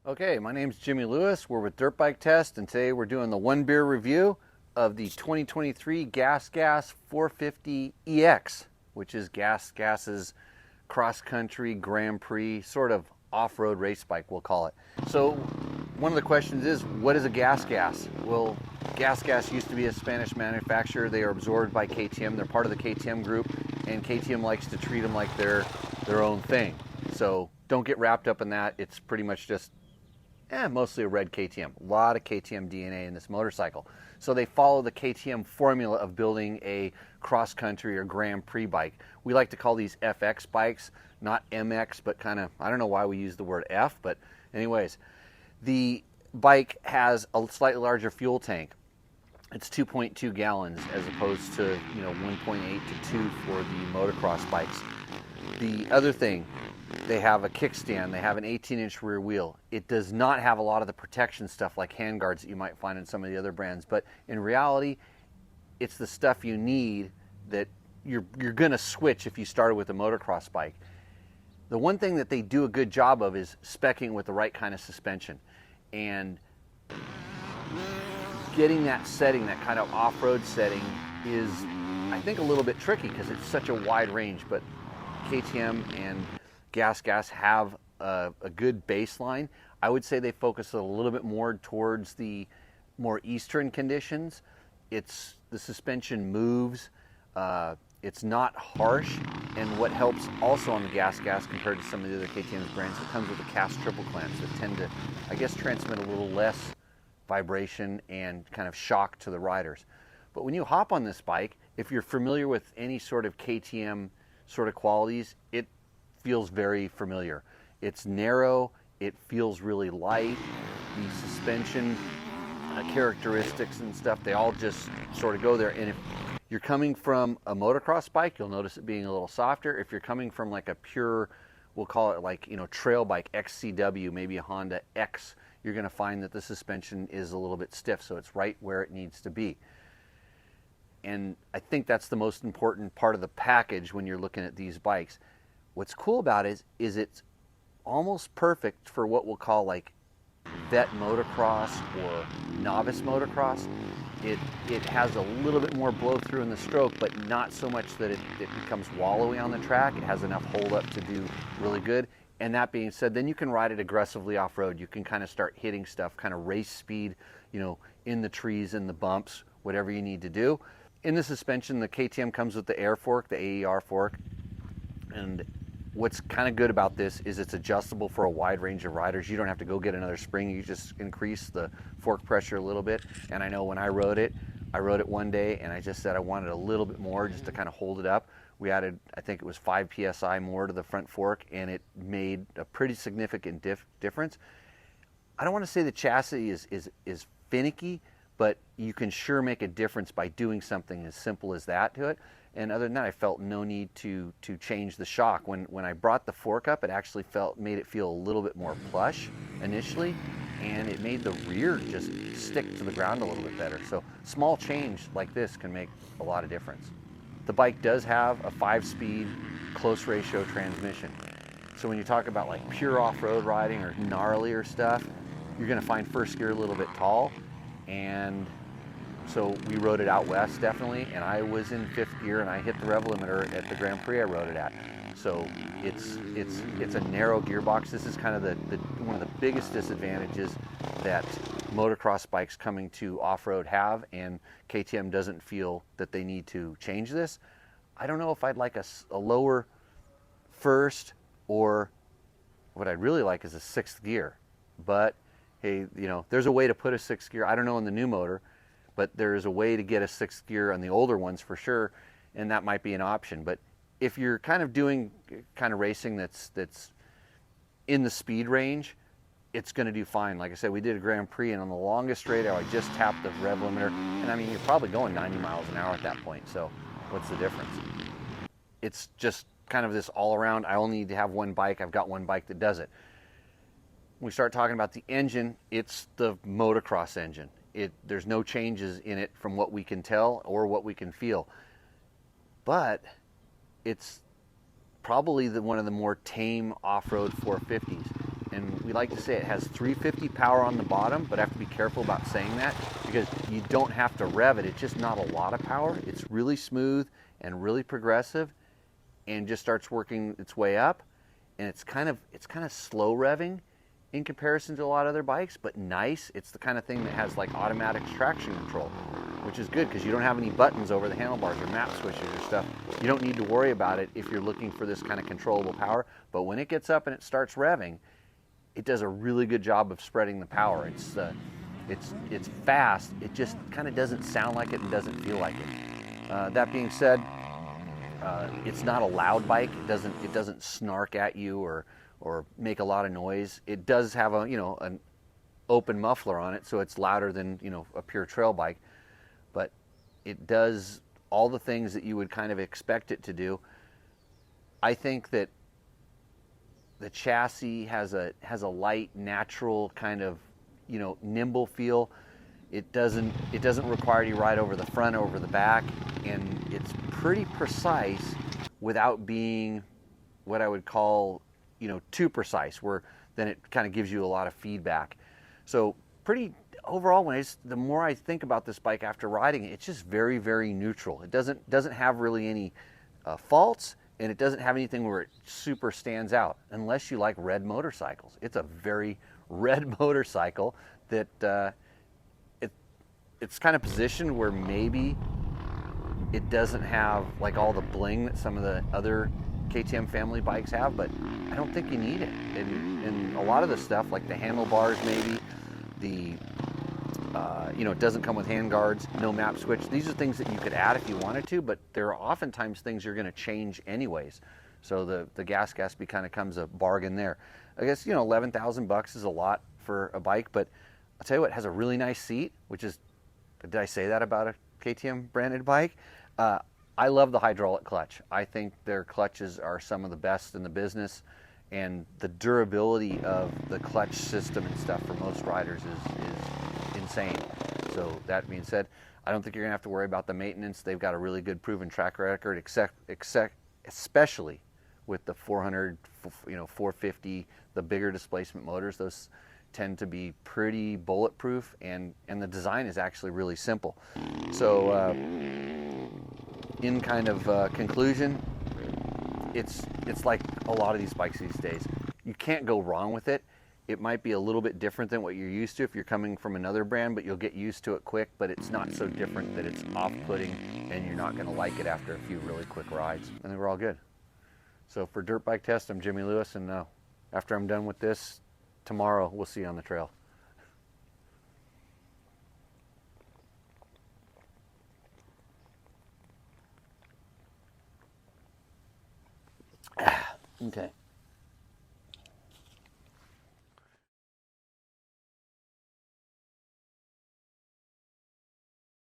Okay, my name's Jimmy Lewis. We're with Dirt Bike Test, and today we're doing the one beer review of the 2023 GasGas 450EX, which is GasGas's cross-country Grand Prix sort of off-road race bike, we'll call it. So one of the questions is, what is a GasGas? Well, GasGas used to be a Spanish manufacturer. They are absorbed by KTM. They're part of the KTM group, and KTM likes to treat them like they're their own thing. So don't get wrapped up in that. It's pretty much just mostly a red KTM. A lot of KTM DNA in this motorcycle. So they follow the KTM formula of building a cross-country or Grand Prix bike. We like to call these FX bikes, not MX, but kind of, I don't know why we use the word F, but anyways. The bike has a slightly larger fuel tank. It's 2.2 gallons as opposed to 1.8 to 2 for the motocross bikes. The other thing, they have a kickstand, they have an 18-inch rear wheel. It does not have a lot of the protection stuff like handguards that you might find in some of the other brands, but in reality, it's the stuff you need that you're going to switch if you started with a motocross bike. The one thing that they do a good job of is speccing with the right kind of suspension, and getting that setting, that kind of off-road setting, is I think a little bit tricky because it's such a wide range, but KTM and GasGas have a good baseline. I would say they focus a little bit more towards the more eastern conditions. The suspension moves, it's not harsh, and what helps also on the GasGas compared to some of the other KTM's brands, it comes with the cast triple clamps that tend to, I guess, transmit a little less vibration and kind of shock to the riders. But when you hop on this bike, if you're familiar with any sort of KTM sort of qualities, it feels very familiar. It's narrow, it feels really light, the suspension characteristics and stuff, they all just sort of go there. And if you're coming from a motocross bike, you'll notice it being a little softer. If you're coming from like a pure, we'll call it like, trail bike, XCW, maybe a Honda X, you're going to find that the suspension is a little bit stiff, so it's right where it needs to be. And I think that's the most important part of the package when you're looking at these bikes. What's cool about it is it's almost perfect for what we'll call like vet motocross or novice motocross. It has a little bit more blow through in the stroke, but not so much that it becomes wallowy on the track. It has enough hold up to do really good. And that being said, then you can ride it aggressively off-road. You can kind of start hitting stuff, kind of race speed, in the trees, in the bumps, whatever you need to do. In the suspension, the KTM comes with the air fork, the AER fork. And what's kind of good about this is it's adjustable for a wide range of riders. You don't have to go get another spring. You just increase the fork pressure a little bit. And I know when I rode it one day and I just said I wanted a little bit more just to kind of hold it up. We added, I think it was 5 PSI more to the front fork, and it made a pretty significant difference. I don't want to say the chassis is finicky, but you can sure make a difference by doing something as simple as that to it. And other than that, I felt no need to change the shock. When I brought the fork up, it actually made it feel a little bit more plush initially, and it made the rear just stick to the ground a little bit better. So small change like this can make a lot of difference. The bike does have a 5-speed close ratio transmission. So when you talk about like pure off-road riding or gnarlier stuff, you're gonna find first gear a little bit tall. And so we rode it out west definitely, and I was in 5th gear and I hit the rev limiter at the Grand Prix I rode it at. So it's a narrow gearbox. This is kind of one of the biggest disadvantages that motocross bikes coming to off-road have, and KTM doesn't feel that they need to change this. I don't know if I'd like a lower first, or what I'd really like is a 6th gear. But hey, there's a way to put a 6th gear. I don't know on the new motor, but there is a way to get a 6th gear on the older ones for sure, and that might be an option. But if you're kind of doing racing that's in the speed range, it's going to do fine. Like I said, we did a Grand Prix, and on the longest straight I just tapped the rev limiter, and I mean, you're probably going 90 miles an hour at that point, so what's the difference? It's just kind of this all around, I only need to have one bike, I've got one bike that does it. When we start talking about the engine, it's the motocross engine. There's no changes in it from what we can tell or what we can feel. But it's probably one of the more tame off-road 450s. and we like to say it has 350 power on the bottom, but I have to be careful about saying that because you don't have to rev it. It's just not a lot of power. It's really smooth and really progressive, and just starts working its way up. And it's kind of slow revving in comparison to a lot of other bikes, but nice. It's the kind of thing that has like automatic traction control, which is good because you don't have any buttons over the handlebars or map switches or stuff. You don't need to worry about it if you're looking for this kind of controllable power. But when it gets up and it starts revving, it does a really good job of spreading the power. It's fast. It just kind of doesn't sound like it and doesn't feel like it. That being said, it's not a loud bike. It doesn't snark at you or make a lot of noise. It does have an open muffler on it, so it's louder than a pure trail bike, but it does all the things that you would kind of expect it to do. I think that the chassis has a light, natural kind of nimble feel. It doesn't require you to ride over the front, over the back, and it's pretty precise without being what I would call too precise, where then it kind of gives you a lot of feedback. So pretty overall, the more I think about this bike after riding it, it's just very, very neutral. It doesn't have really any faults, and it doesn't have anything where it super stands out, unless you like red motorcycles. It's a very red motorcycle that it's kind of positioned where maybe it doesn't have like all the bling that some of the other KTM family bikes have, but I don't think you need it. And a lot of the stuff, like the handlebars, maybe it doesn't come with hand guards, no map switch. These are things that you could add if you wanted to, but there are oftentimes things you're going to change anyways. So the GasGas becomes a bargain there. I guess 11,000 bucks is a lot for a bike, but I'll tell you what, it has a really nice seat, which is, did I say that about a KTM branded bike? I love the hydraulic clutch. I think their clutches are some of the best in the business, and the durability of the clutch system and stuff for most riders is insane. So that being said, I don't think you're gonna have to worry about the maintenance. They've got a really good proven track record, especially with the 400, 450, the bigger displacement motors. Those tend to be pretty bulletproof, and the design is actually really simple. So in kind of conclusion, it's like a lot of these bikes these days. You can't go wrong with it. It might be a little bit different than what you're used to if you're coming from another brand, but you'll get used to it quick. But it's not so different that it's off-putting and you're not going to like it after a few really quick rides. I think we're all good. So for Dirt Bike Test, I'm Jimmy Lewis, and after I'm done with this, tomorrow we'll see you on the trail. Okay.